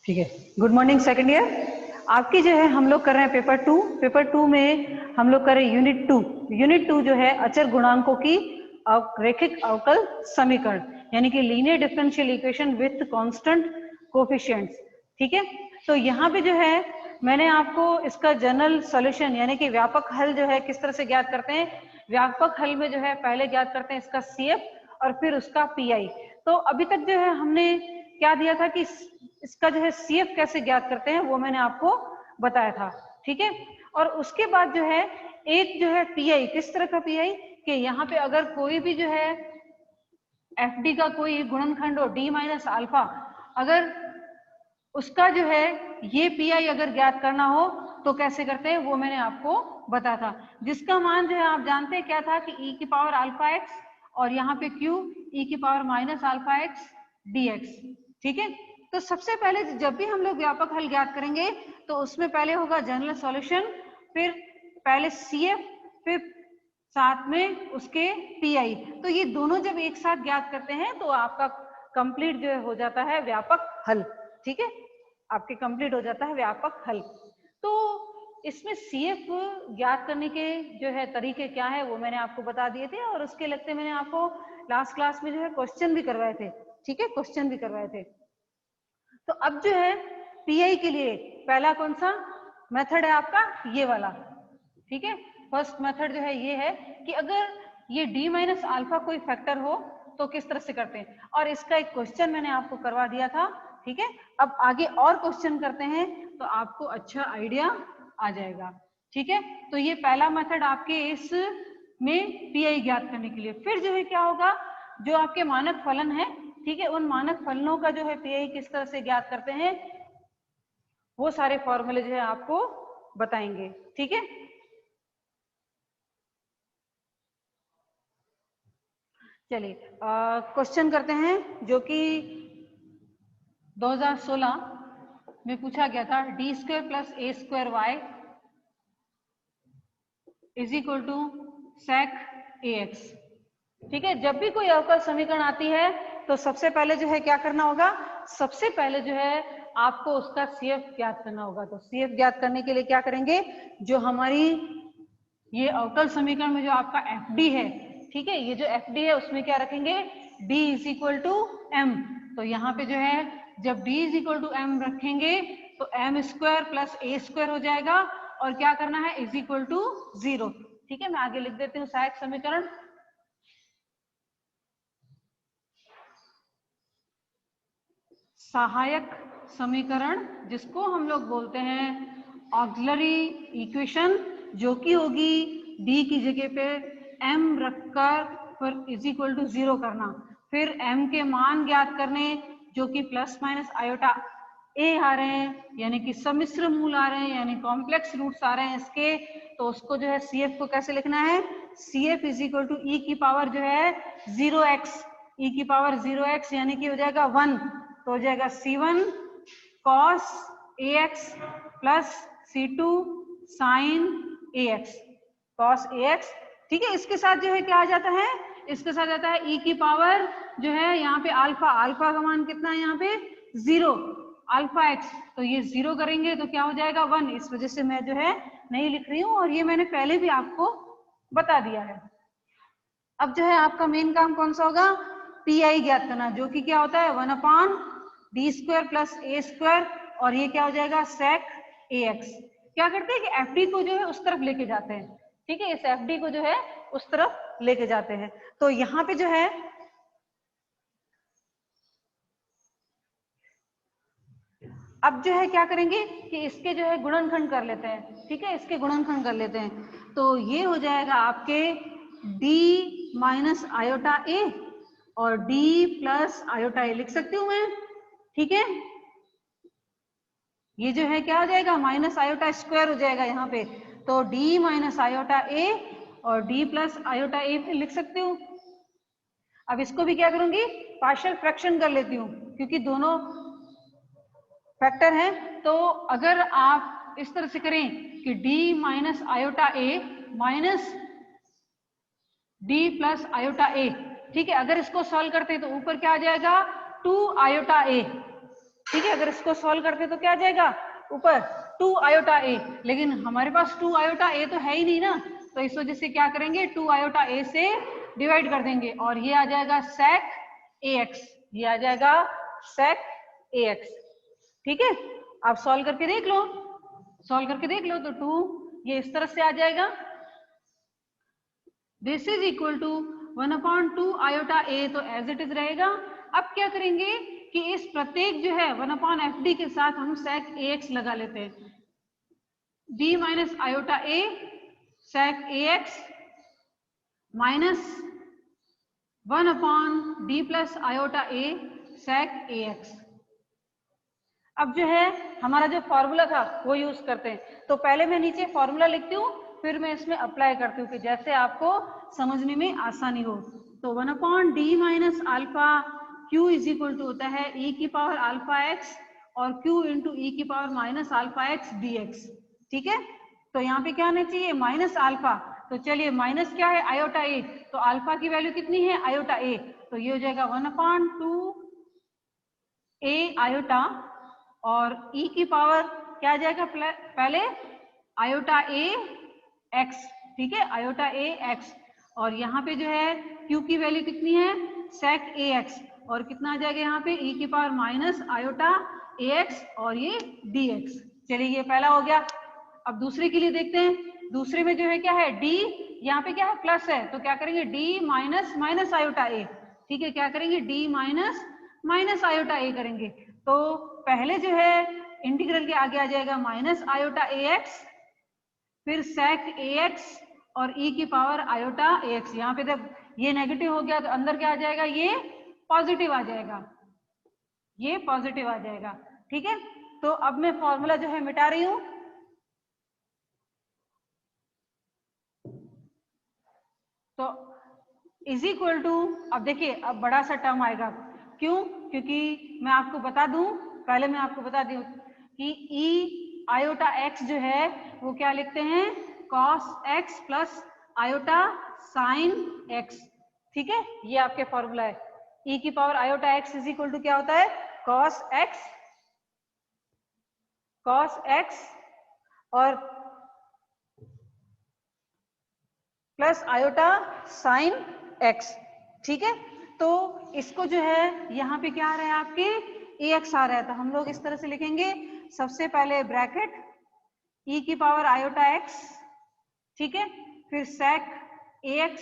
ठीक है। Good morning second year. आपकी जो है हम लोग कर रहे हैं पेपर टू में हम लोग कर रहे हैं यूनिट टू जो है अचर गुणांकों की रैखिक अवकल समीकरण यानी कि linear differential equation with constant coefficients. ठीक है, तो यहाँ पे जो है मैंने आपको इसका जनरल सॉल्यूशन यानी कि व्यापक हल जो है किस तरह से ज्ञात करते हैं। व्यापक हल में जो है पहले ज्ञात करते हैं इसका CF और फिर उसका PI। तो अभी तक जो है हमने क्या दिया था कि इसका जो है CF कैसे ज्ञात करते हैं वो मैंने आपको बताया था। ठीक है, और उसके बाद जो है एक जो है PI, किस तरह का PI कि यहाँ पे अगर कोई भी जो है FD का कोई गुणनखंड हो D माइनस अल्फा, अगर उसका जो है ये PI अगर ज्ञात करना हो तो कैसे करते हैं वो मैंने आपको बताया था, जिसका मान जो है आप जानते हैं क्या था कि e की पावर अल्फा x और यहाँ पे Q e की power minus alpha x dx। ठीक है, तो सबसे पहले जब भी हम लोग व्यापक हल ज्ञात करेंगे तो उसमें पहले होगा जनरल सॉल्यूशन, फिर पहले CF, फिर साथ में उसके PI। तो ये दोनों जब एक साथ ज्ञात करते हैं तो आपका कंप्लीट जो है हो जाता है व्यापक हल। ठीक है, आपके कंप्लीट हो जाता है व्यापक हल। तो इसमें CF ज्ञात करने के जो है तरीके क्या है वो मैंने आपको बता दिए थे और उसके लगते मैंने आपको लास्ट क्लास में जो है क्वेश्चन भी करवाए थे। ठीक है, क्वेश्चन भी करवाए थे। तो अब जो है PI के लिए पहला कौन सा मेथड है आपका, ये वाला। ठीक है, फर्स्ट मेथड जो है ये है कि अगर ये D माइनस अल्फा कोई फैक्टर हो तो किस तरह से करते हैं, और इसका एक क्वेश्चन मैंने आपको करवा दिया था। ठीक है, अब आगे और क्वेश्चन करते हैं तो आपको अच्छा आइडिया आ जाएगा। ठीक है, तो ये पहला मेथड आपके इस में PI ज्ञात करने के लिए। फिर जो है क्या होगा, जो आपके मानक फलन है, ठीक है, उन मानक फलनों का जो है PI किस तरह से ज्ञात करते हैं वो सारे फॉर्मूले जो है आपको बताएंगे। ठीक है, चलिए क्वेश्चन करते हैं जो कि 2016 में पूछा गया था। D square plus A square Y is equal to sec AX। ठीक है, जब भी कोई अवकल समीकरण आती है तो सबसे पहले जो है क्या करना होगा, सबसे पहले जो है आपको उसका CF ज्ञात करना होगा। तो CF ज्ञात करने के लिए क्या करेंगे, जो हमारी ये अवकल समीकरण में जो आपका FD है, ठीक है, ये जो FD है उसमें क्या रखेंगे, D is equal to M। तो यहाँ पे जो है जब D is equal to M रखेंगे तो M square plus A square हो जाएगा और क्या करना है इज इक्वल टू 0। ठीक है, मैं आगे लिख देती हूँ सहायक समीकरण। सहायक समीकरण जिसको हम लोग बोलते हैं ऑक्सिलरी इक्वेशन, जो कि होगी D की जगह पे M रखकर फिर इज इक्वल टू 0 करना, फिर M के मान ज्ञात करने जो कि प्लस माइनस आयोटा A आ रहे हैं, यानी कि सम्मिश्र मूल आ रहे हैं, यानी कॉम्प्लेक्स रूट्स आ रहे हैं इसके। तो उसको जो है CF को कैसे लिखना है, CF is equal to E की पावर जो है 0x, E की पावर 0x यानी कि हो जाएगा 1, तो हो जाएगा C1 cos AX plus C2 sin AX cos AX। ठीक है, इसके साथ जो है क्या आ जाता है, इसके साथ आता है E की पावर जो है यहाँ पे अल्फा, अल्फा का मान कितना है यहाँ पे 0, अल्फा x, तो ये 0 करेंगे तो क्या हो जाएगा 1। इस वजह से मैं जो है नहीं लिख रही हूँ और ये मैंने पहले भी आपको बता दिया है। अब जो है आपका मेन काम कौन सा होगा, PI ज्ञात करना, जो कि क्या होता है 1/D square plus A square, और ये क्या हो जाएगा sec AX। क्या करते हैं कि FD को जो है उस तरफ लेके जाते हैं। ठीक है, इस FD को जो है उस तरफ लेके जाते हैं। तो यहाँ पे जो है अब जो है क्या करेंगे कि इसके जो है गुणनखंड कर लेते हैं। ठीक है, इसके गुणनखंड कर लेते हैं तो ये हो जाएगा आपके D माइनस आयोटा A और D प्लस आयोटा A लिख सकती हूँ मैं। ठीक है, ये जो है क्या हो जाएगा माइनस आयोटा स्क्वायर हो जाएगा यहाँ पे, तो D माइनस आयोटा A और D प्लस आयोटा A लिख सकती हूँ। अब इसको भी क्या करूंगी, पार्शियल फ्रैक्शन कर लेती हूँ क्योंकि दोनों फैक्टर है। तो अगर आप इस तरह से करें कि D minus iota A minus D plus iota A, ठीक है, अगर इसको सॉल्व करते हैं तो ऊपर क्या आ जाएगा 2 आयोटा A। ठीक है, अगर इसको सॉल्व करते तो क्या आ जाएगा ऊपर 2 आयोटा ए, लेकिन हमारे पास 2 आयोटा ए तो है ही नहीं ना, तो इस वजह से क्या करेंगे 2 आयोटा ए से डिवाइड कर देंगे और ये आ जाएगा sec ax, ये आ जाएगा sec ax। ठीक है, आप सॉल्व करके देख लो, सॉल्व करके देख लो तो 2 ये इस तरह से आ जाएगा, this is equal to 1/2 iota A, तो एज इट इज रहेगा। अब क्या करेंगे कि इस प्रत्येक जो है 1/fd के साथ हम sec ax लगा लेते हैं, d minus iota A sec ax minus 1/d plus iota A sec ax। अब जो है हमारा जो फॉर्मूला था वो यूज करते हैं, तो पहले मैं नीचे फॉर्मूला लिखती हूँ, फिर मैं इसमें अप्लाई करती हूँ कि जैसे आपको समझने में आसानी हो। तो 1/d minus alpha q is equal to होता है e की पावर अल्फा x और q इंटू e की power minus alpha x dx। ठीक है, तो यहाँ पे क्या आना चाहिए माइनस अल्फा, तो चलिए माइनस क्या है आयोटा ए, तो अल्फा की वैल्यू कितनी है आयोटा ए, तो ये हो जाएगा 1/2 a आयोटा और e की पावर क्या आ जाएगा पहले आयोटा ए एक्स। ठीक है, आयोटा ए एक्स और यहाँ पे जो है q की वैल्यू कितनी है sec ax और कितना आ जाएगा यहाँ पे e की पावर माइनस आयोटा ax और ये dx। चलिए ये पहला हो गया। अब दूसरे के लिए देखते हैं, दूसरे में जो है क्या है d, यहाँ पे क्या है प्लस है, तो क्या करेंगे d minus minus iota a। ठीक है, क्या करेंगे d minus minus iota a करेंगे, तो पहले जो है इंटीग्रल के आगे आ जाएगा माइनस आयोटा ax, फिर sec ax और e की पावर आयोटा ax। यहाँ पे जब ये नेगेटिव हो गया तो अंदर क्या आ जाएगा ये पॉजिटिव आ जाएगा, ये पॉजिटिव आ जाएगा। ठीक है, तो अब मैं फॉर्मूला जो है मिटा रही हूं, तो इज इक्वल टू, अब देखिए अब बड़ा सा टर्म आएगा, क्यों, क्योंकि मैं आपको बता दूं, पहले मैं आपको बता दूं कि e आयोटा x जो है वो क्या लिखते हैं cos x plus iota sine x। ठीक है, ये आपके फॉर्मूला है, e की power iota x is equal to क्या होता है cos x और प्लस आयोटा साइन x। ठीक है, तो इसको जो है यहाँ पे क्या आ रहा है आपके ax आ रहा है, तो हम लोग इस तरह से लिखेंगे, सबसे पहले ब्रैकेट e की पावर आयोटा x, ठीक है, फिर sec ax,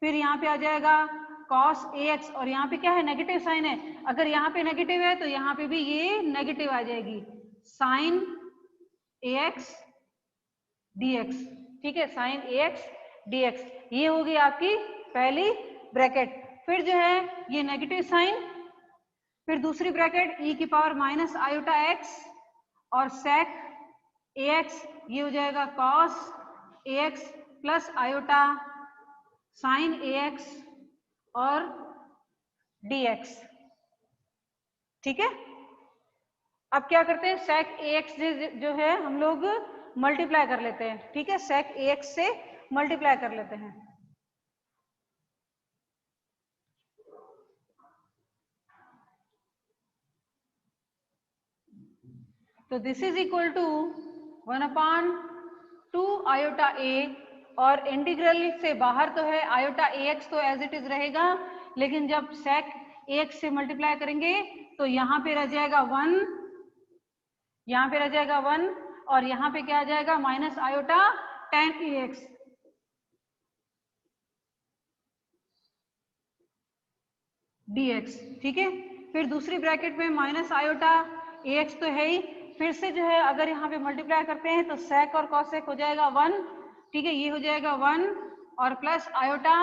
फिर यहाँ पे आ जाएगा cos ax और यहाँ पे क्या है नेगेटिव साइन है, अगर यहाँ पे नेगेटिव है तो यहाँ पे भी ये नेगेटिव आ जाएगी साइन ax dx। ठीक है, साइन ax dx, ये होगी आपकी पहली ब्रैकेट। फिर जो है ये नेगेटिव साइन, फिर दूसरी ब्रैकेट e की पावर माइनस आयोटा x और sec ax, ये हो जाएगा cos ax plus iota sign ax और dx। ठीक है, अब क्या करते हैं sec ax जो है हम लोग मल्टीप्लाई कर लेते हैं। ठीक है, sec ax से मल्टीप्लाई कर लेते हैं, तो this is equal to 1/2 iota A और इंटीग्रल से बाहर तो है आयोटा ax तो एज इट इज रहेगा, लेकिन जब sec ax से मल्टीप्लाई करेंगे तो यहाँ पे रह जाएगा 1, यहाँ पे रह जाएगा 1 और यहाँ पे क्या आ जाएगा minus iota tan ax। dx। ठीक है, फिर दूसरी ब्रैकेट में माइनस आयोटा ax तो है ही, फिर से जो है अगर यहाँ पे मल्टीप्लाई करते हैं तो sec और cosec हो जाएगा 1। ठीक है, ये हो जाएगा 1 और प्लस आयोटा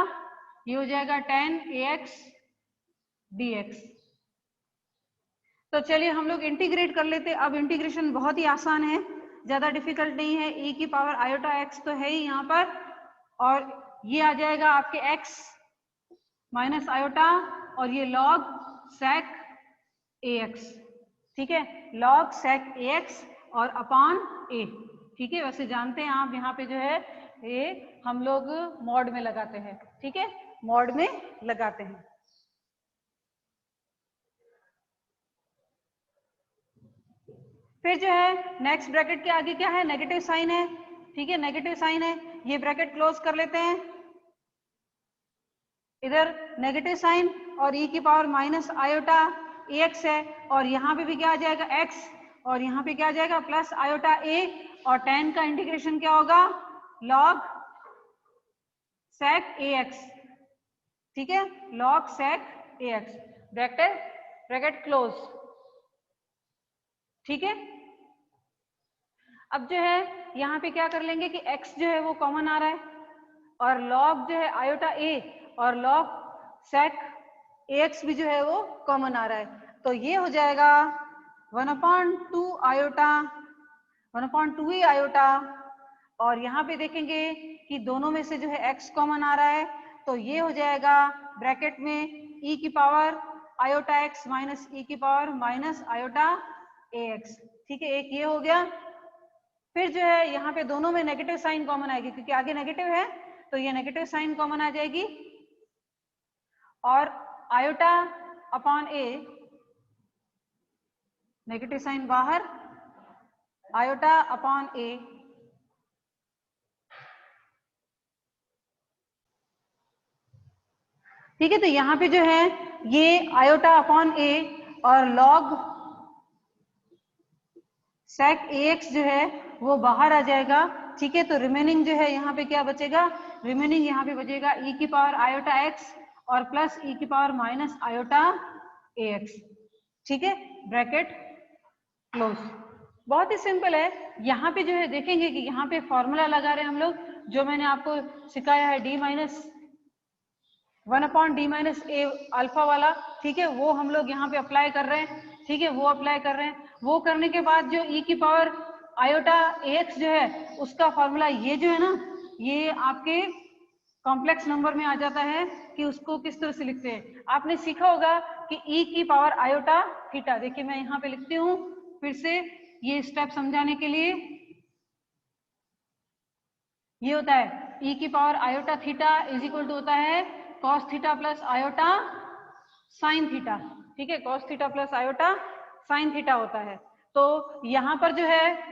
ये हो जाएगा tan ax dx। तो चलिए हम लोग इंटीग्रेट कर लेते हैं। अब इंटीग्रेशन बहुत ही आसान है, ज्यादा डिफिकल्ट नहीं है, e की पावर आयोटा x तो है ही यहाँ पर और ये आ जाएगा आपके x माइनस आयोटा और ये log sec ax। ठीक है, log sec ax और अपॉन a। ठीक है, वैसे जानते हैं आप यहाँ पे जो है ये हम लोग मॉड में लगाते हैं। ठीक है, मॉड में लगाते हैं। फिर जो है नेक्स्ट ब्रैकेट के आगे क्या है, नेगेटिव साइन है, ठीक है, नेगेटिव साइन है, ये ब्रैकेट क्लोज कर लेते हैं, इधर नेगेटिव साइन और e की पावर माइनस आयोटा ax है, और यहाँ पे भी क्या आ जाएगा x, और यहाँ पे क्या आ जाएगा प्लस आयोटा a, और tan का इंटीग्रेशन क्या होगा log sec ax, ठीक है, log sec ax, bracket close, ठीक है। अब जो है यहाँ पे क्या कर लेंगे कि x जो है वो कॉमन आ रहा है, और log जो है आयोटा a और log sec ax भी जो है वो कॉमन आ रहा है, तो ये हो जाएगा 1/2 आयोटा 1/2 आयोटा, और यहाँ पे देखेंगे कि दोनों में से जो है x कॉमन आ रहा है, तो ये हो जाएगा ब्रैकेट में e की power iota x minus e की पावर माइनस आयोटा ax, ठीक है, एक ये हो गया। फिर जो है यहाँ पे दोनों में नेगेटिव साइन कॉमन आएगी, क्योंकि आगे नेगेटिव है तो ये नेगेटिव साइन कॉमन आ जाएगी, और iota upon a, negative sine बाहर, आयोटा अपॉन a, ठीक है, तो यहाँ पे जो है ये आयोटा अपॉन a और log sec ax जो है वो बाहर आ जाएगा, ठीक है, तो रिमेनिंग जो है यहाँ पे क्या बचेगा, रिमेनिंग यहाँ पे बचेगा e की पावर आयोटा x और प्लस e की पावर माइनस आयोटा ax, ठीक है, ब्रैकेट क्लोज। बहुत ही सिंपल है। यहाँ पे जो है देखेंगे कि यहाँ पे फॉर्मूला लगा रहे हैं हम लोग, जो मैंने आपको सिखाया है d minus 1/d minus a alpha वाला, ठीक है, वो हम लोग यहाँ पे अप्लाई कर रहे हैं, ठीक है, वो अप्लाई कर रहे हैं। वो करने के बाद जो e की पावर आयोटा ax जो है उसका फॉर्मूला ये जो है ना, ये आपके कॉम्प्लेक्स नंबर में आ जाता है कि उसको किस तरह से लिखते हैं। आपने सीखा होगा कि e की पावर आयोटा थीटा, देखिए मैं यहाँ पे लिखती हूँ फिर से ये स्टेप समझाने के लिए, ये होता है e की power iota theta is equal to होता है cos theta plus iota sine theta, ठीक है, cos theta plus iota sine theta होता है। तो यहाँ पर जो है,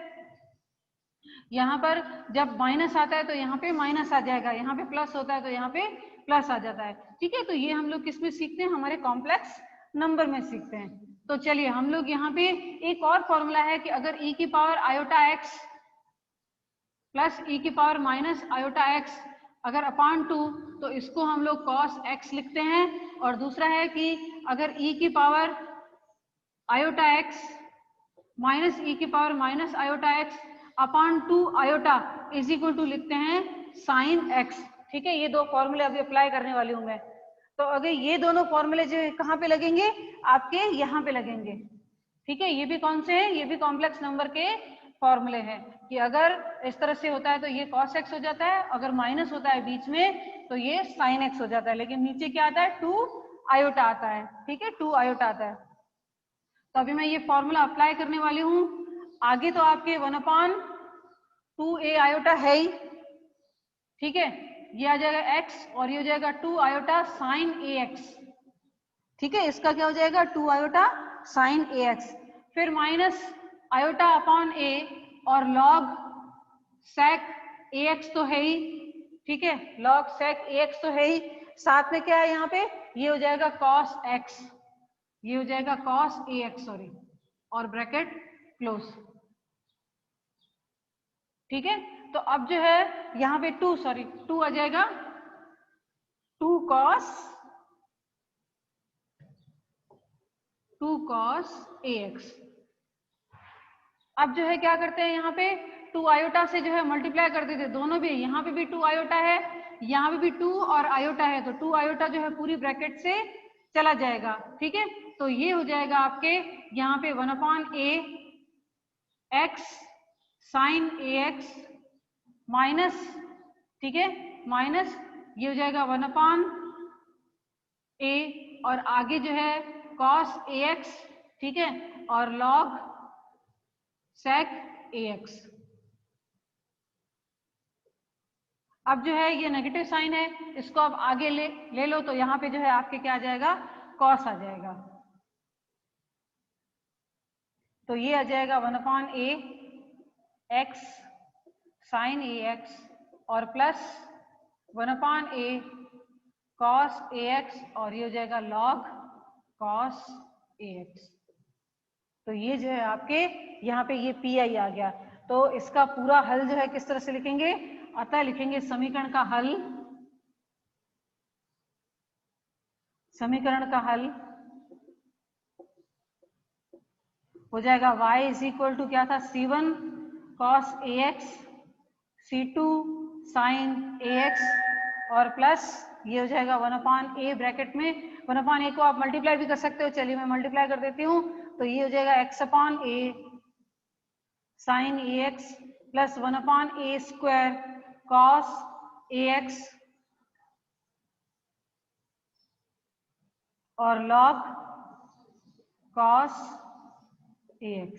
यहाँ पर जब माइनस आता है तो यहाँ पे माइनस आ जाएगा, यहाँ पे प्लस होता है तो यहाँ पे प्लस आ जाता है, ठीक है। तो ये हम लोग किस में सीखते हैं, हमारे कॉम्प्लेक्स नंबर में सीखते हैं। तो चलिए हम लोग यहाँ पे एक और फॉर्मूला है कि अगर e की power iota x plus e की पावर माइनस आयोटा x अगर अपॉन 2, तो इसको हम लोग cos x लिखते हैं। और दूसरा है कि अगर e की power iota x minus e की power minus iota x upon 2 iota is equal to लिखते हैं साइन x, ठीक है। ये दो फॉर्मूले अभी अप्लाई करने वाली हूं मैं। तो अगर ये दोनों फॉर्मूले जो कहाँ पे लगेंगे, आपके यहाँ पे लगेंगे, ठीक है। ये भी कौन से हैं, ये भी कॉम्प्लेक्स नंबर के फॉर्मूले हैं कि अगर इस तरह से होता है तो ये cos x हो जाता है, अगर माइनस होता है बीच में तो ये sin x हो जाता है, लेकिन नीचे क्या आता है 2 आयोटा आता है, ठीक है, 2 आयोटा आता है। तो अभी मैं ये फॉर्मूला अप्लाई करने वाली हूँ। आगे तो आपके 1/2a आयोटा है ही, ठीक है, ये आ जाएगा x और ये हो जाएगा 2 आयोटा साइन ax, ठीक है, इसका क्या हो जाएगा 2 आयोटा साइन ax, फिर माइनस आयोटा अपॉन a और log sec ax तो है ही, ठीक है, log sec ax तो है ही, साथ में क्या है यहाँ पे, ये हो जाएगा cos x, ये हो जाएगा cos ax सॉरी, और ब्रैकेट क्लोज, ठीक है। तो अब जो है यहाँ पे 2 आ जाएगा 2 cos ax। अब जो है क्या करते हैं, यहाँ पे 2 आयोटा से जो है मल्टीप्लाई कर देते, दोनों भी, यहाँ पे भी 2 आयोटा है, यहाँ पे भी 2 और आयोटा है, तो 2 आयोटा जो है पूरी ब्रैकेट से चला जाएगा, ठीक है। तो ये हो जाएगा आपके यहाँ पे 1/a x sign ax minus, ठीक है, माइनस ये हो जाएगा 1/a और आगे जो है cos ax, ठीक है, और log sec ax। अब जो है ये नेगेटिव साइन है, इसको अब आगे ले लो, तो यहाँ पे जो है आपके क्या आ जाएगा, cos आ जाएगा, तो ये आ जाएगा 1/a x साइन ए एक्स और प्लस 1/a cos ax और ये हो जाएगा log cos ax। तो ये जो है आपके यहाँ पे ये pi आ गया। तो इसका पूरा हल जो है किस तरह से लिखेंगे, अतः लिखेंगे समीकरण का हल, समीकरण का हल हो जाएगा y इज इक्वल टू क्या था, c1 cos ax c2 sin ax और प्लस ये हो जाएगा 1/a ब्रैकेट में 1/a को आप मल्टीप्लाई भी कर सकते हो, चलिए मैं मल्टीप्लाई कर देती हूँ। तो ये हो जाएगा x/a sin ax plus 1/a square cos ax और log cos ax।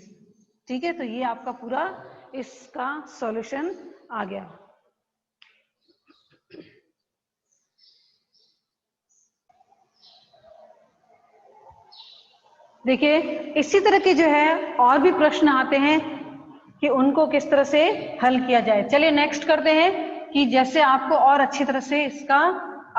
ठीक है, तो ये आपका पूरा इसका सॉल्यूशन आ गया। देखिए इसी तरह के जो है और भी प्रश्न आते हैं कि उनको किस तरह से हल किया जाए। चलिए नेक्स्ट करते हैं कि जैसे आपको और अच्छी तरह से इसका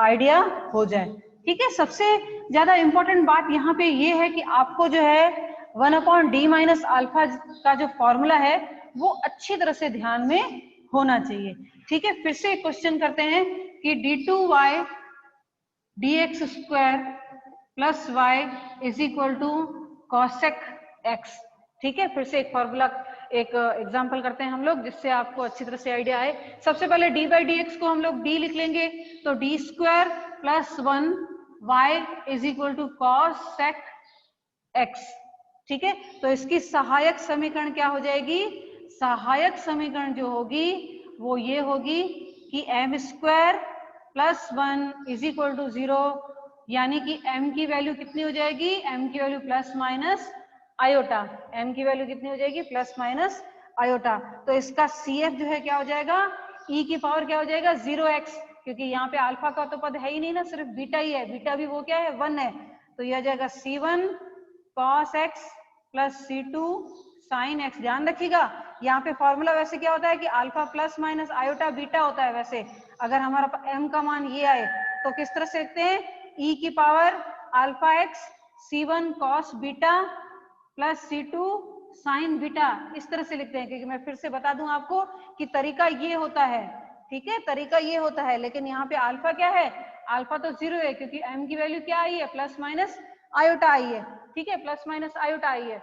आइडिया हो जाए। ठीक है, सबसे ज्यादा इंपॉर्टेंट बात यहाँ पे ये है कि आपको जो है 1/d माइनस अल्फा का जो फॉर्मूला है वो अच्छी तरह से ध्यान में होना चाहिए। ठीक है, फिर से क्वेश्चन करते हैं कि d2y dx square plus y is equal to cosec x। ठीक है, फिर से एक फॉर्मूला एक एग्जांपल करते हैं हम लोग जिससे आपको अच्छी तरह से आइडिया आए। सबसे पहले d बाई डी एक्स को हम लोग d लिख लेंगे, तो d square plus 1 y is equal to cosec x। ठीक है, तो इसकी सहायक समीकरण क्या हो जाएगी, सहायक समीकरण जो होगी वो ये होगी कि m square plus 1 is equal to 0, यानी कि m की वैल्यू कितनी हो जाएगी, m की value plus minus iota, m की वैल्यू कितनी हो जाएगी प्लस माइनस आयोटा। तो इसका CF जो है क्या हो जाएगा, e की पावर क्या हो जाएगा 0x, क्योंकि यहाँ पे अल्फा का तो पद है ही नहीं ना, सिर्फ बीटा ही है, बीटा भी वो क्या है 1 है। तो यह आ जाएगा C1 cos x plus C2 sine x। ध्यान रखिएगा यहाँ पे फॉर्मूला वैसे क्या होता है कि alpha plus minus iota beta होता है। वैसे अगर हमारा m का मान ये आए तो किस तरह से लिखते हैं, e की power alpha x C1 cos beta plus C2 sign beta, इस तरह से लिखते हैं। क्योंकि मैं फिर से बता दूं आपको कि तरीका ये होता है, ठीक है, तरीका ये होता है, लेकिन यहाँ पे अल्फा क्या है, अल्फा तो 0 है क्योंकि m की वैल्यू क्या आई है, प्लस माइनस आयोटा आई है। ठीक है, प्लस माइनस आयोटा आई है।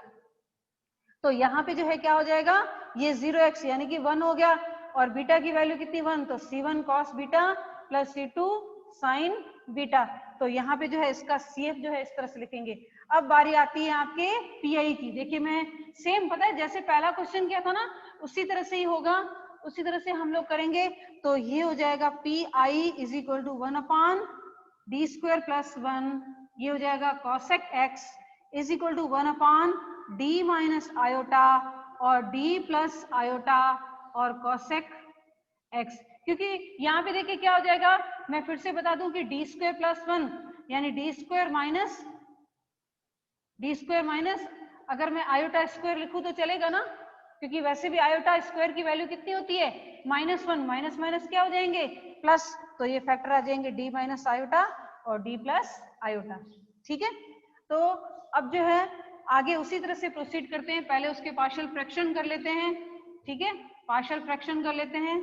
तो यहाँ पे जो है क्या हो जाएगा, ये 0x यानी कि 1 हो गया, और बीटा की वैल्यू कितनी 1, तो C1 cos beta plus C2 sign beta. तो यहाँ पे जो है इसका CF जो है इस तरह से लिखेंगे। अब बारी आती है आपके PI की। देखिए मैं सेम, पता है जैसे पहला क्वेश्चन किया था ना उसी तरह से ही होगा, उसी तरह से हम लोग करेंगे। तो ये हो जाएगा PI is equal to 1/d square plus 1, ये हो जाएगा cosec x is equal to 1/d minus iota और d प्लस आयोटा और cosec x। क्योंकि यहाँ पे देखिए क्या हो जाएगा, मैं फिर से बता दूं कि d स्क्वायर प्लस 1 यानी d स्क्वायर माइनस अगर मैं आयोटा स्क्वायर लिखूं तो चलेगा ना, क्योंकि वैसे भी आयोटा स्क्वायर की वैल्यू कितनी होती है -1, माइनस माइनस क्या हो जाएंगे प्लस, तो ये फैक्टर आ जाएंगे d माइनस आयोटा और d प्लस आयोटा। ठीक है, तो अब जो है आगे उसी तरह से प्रोसीड करते हैं। पहले उसके पार्शियल फ्रैक्शन कर लेते हैं। ठीक है, पार्शियल फ्रैक्शन कर लेते हैं।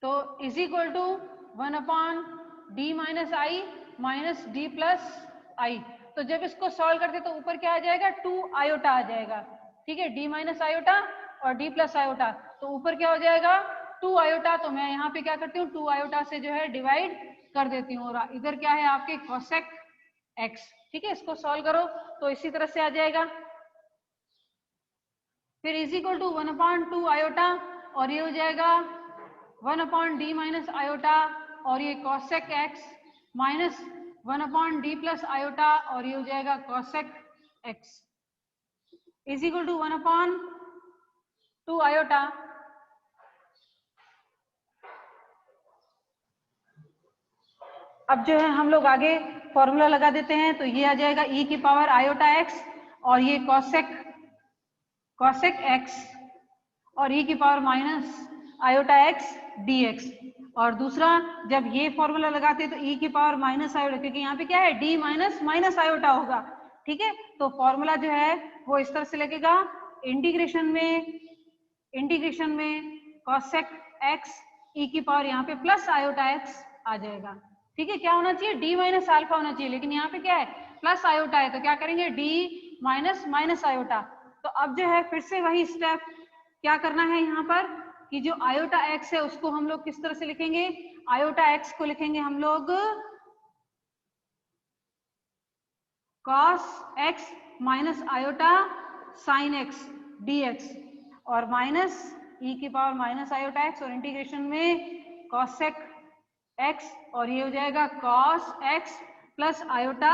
तो is equal to 1/d minus I minus D plus I. तो जब इसको सॉल्व करते तो ऊपर क्या आ जाएगा, 2 आयोटा आ जाएगा। ठीक है, d माइनस आयोटा और d प्लस आयोटा, तो ऊपर क्या हो जाएगा 2 आयोटा। तो मैं यहाँ पे क्या करती हूँ 2 आयोटा से जो है डिवाइड कर देती हूँ, और इधर क्या है आपके cosec x। ठीक है, इसको सॉल्व करो तो इसी तरह से आ जाएगा। फिर इज इक्वल टू 1/2 आयोटा और ये हो जाएगा 1/d माइनस आयोटा और ये cosec x minus 1/d plus iota और ये हो जाएगा cosec x is equal to 1/2 iota. अब जो है हम लोग आगे फॉर्मूला लगा देते हैं, तो ये आ जाएगा e की पावर आयोटा x और ये कॉसेक x और e की power minus iota x dx। और दूसरा जब ये फॉर्मूला लगाते हैं तो e की पावर माइनस आयोटा, क्योंकि यहाँ पे क्या है d माइनस माइनस आयोटा होगा, ठीक है। तो फॉर्मूला जो है वो इस तरह से लगेगा, इंटीग्रेशन में कॉसेक x e की पावर यहाँ पे प्लस आयोटा x आ जाएगा, ठीक है। क्या होना चाहिए, d माइनस अल्फा होना चाहिए, लेकिन यहाँ पे क्या है प्लस आयोटा है, तो क्या करेंगे d माइनस माइनस आयोटा। तो अब जो है फिर से वही स्टेप क्या करना है यहाँ पर कि जो आयोटा x है उसको हम लोग किस तरह से लिखेंगे, आयोटा x को लिखेंगे हम लोग cos x minus iota sine x dx और माइनस e की पावर माइनस आयोटा x और इंटीग्रेशन में cosec x और ये हो जाएगा cos x plus iota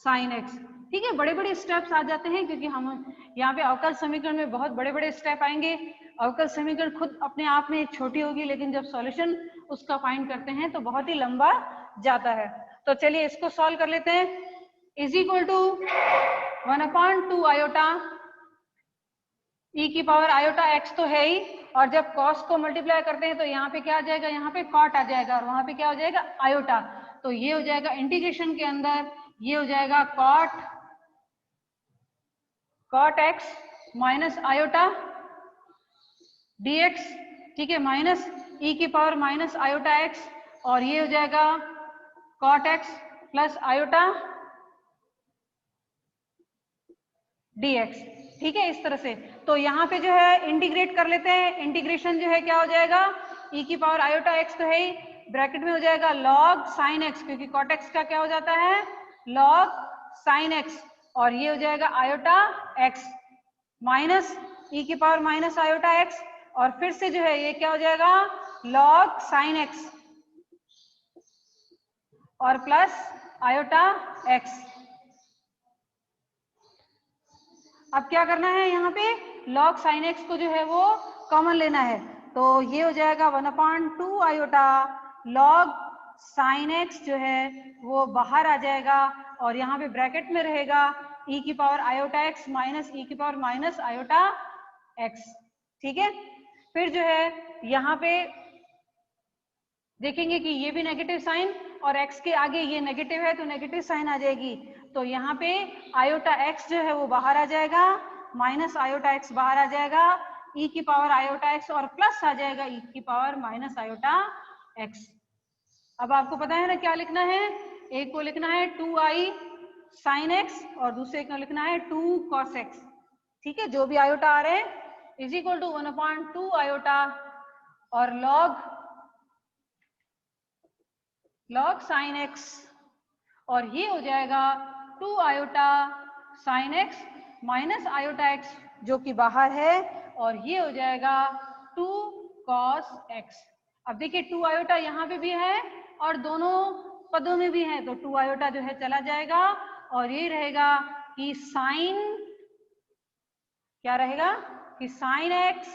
sine x, ठीक है। बड़े बड़े स्टेप्स आ जाते हैं क्योंकि हम यहाँ पे अवकल समीकरण में बहुत बड़े बड़े स्टेप आएंगे। अवकल समीकरण खुद अपने आप में छोटी होगी, लेकिन जब सॉल्यूशन उसका फाइंड करते हैं तो बहुत ही लंबा जाता है। तो चलिए इसको सॉल्व कर लेते हैं। Is equal to 1/2 iota e की पावर आयोटा x तो है ही, और जब cos को मल्टीप्लाई करते हैं तो यहाँ पे क्या आ जाएगा, यहाँ पे cot आ जाएगा और वहां पे क्या हो जाएगा आयोटा। तो ये हो जाएगा इंटीग्रेशन के अंदर, ये हो जाएगा cot x minus iota dx, ठीक है, माइनस e की पावर माइनस आयोटा x और ये हो जाएगा cot x plus iota dx, ठीक है, इस तरह से। तो यहाँ पे जो है इंटीग्रेट कर लेते हैं, इंटीग्रेशन जो है क्या हो जाएगा, e की पावर आयोटा x तो है ही, ब्रैकेट में हो जाएगा log साइन x, क्योंकि cot x का क्या हो जाता है log साइन x और ये हो जाएगा आयोटा x माइनस e की पावर माइनस आयोटा x और फिर से जो है ये क्या हो जाएगा log साइन x और प्लस आयोटा x। अब क्या करना है, यहाँ पे log sin x को जो है वो कॉमन लेना है, तो ये हो जाएगा 1/2 आयोटा log sin x जो है वो बाहर आ जाएगा और यहाँ पे ब्रैकेट में रहेगा e की power iota x minus e की पावर माइनस आयोटा x, ठीक है। फिर जो है यहाँ पे देखेंगे कि ये भी नेगेटिव साइन और x के आगे ये नेगेटिव है तो नेगेटिव साइन आ जाएगी, तो यहाँ पे आयोटा x जो है वो बाहर आ जाएगा, माइनस आयोटा x बाहर आ जाएगा, e की पावर आयोटा x और प्लस आ जाएगा e की पावर माइनस आयोटा x। अब आपको पता है ना क्या लिखना है, एक को लिखना है 2i साइन x और दूसरे को लिखना है 2 cos x, ठीक है, जो भी आयोटा आ रहे हैं इज इक्वल टू 1/2 आयोटा और log साइन x और ये हो जाएगा 2 iota sine x minus iota x जो कि बाहर है और ये हो जाएगा 2 cos x। अब देखिए 2 आयोटा यहाँ पे भी है और दोनों पदों में भी है, तो 2 आयोटा जो है चला जाएगा और ये रहेगा कि साइन क्या रहेगा कि sine x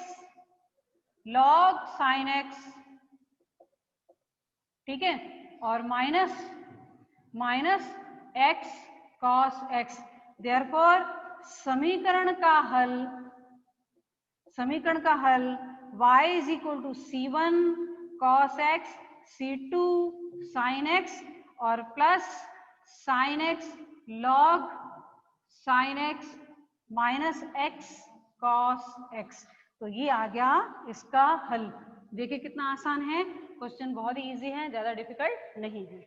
log sine x, ठीक है, और minus x cos x। Therefore समीकरण का हल y is equal to c1 cos x c2 sin x और plus sin x log sin x minus x cos x। तो ये आ गया इसका हल। देखिए कितना आसान है, क्वेश्चन बहुत ही इजी है, ज्यादा डिफिकल्ट नहीं है।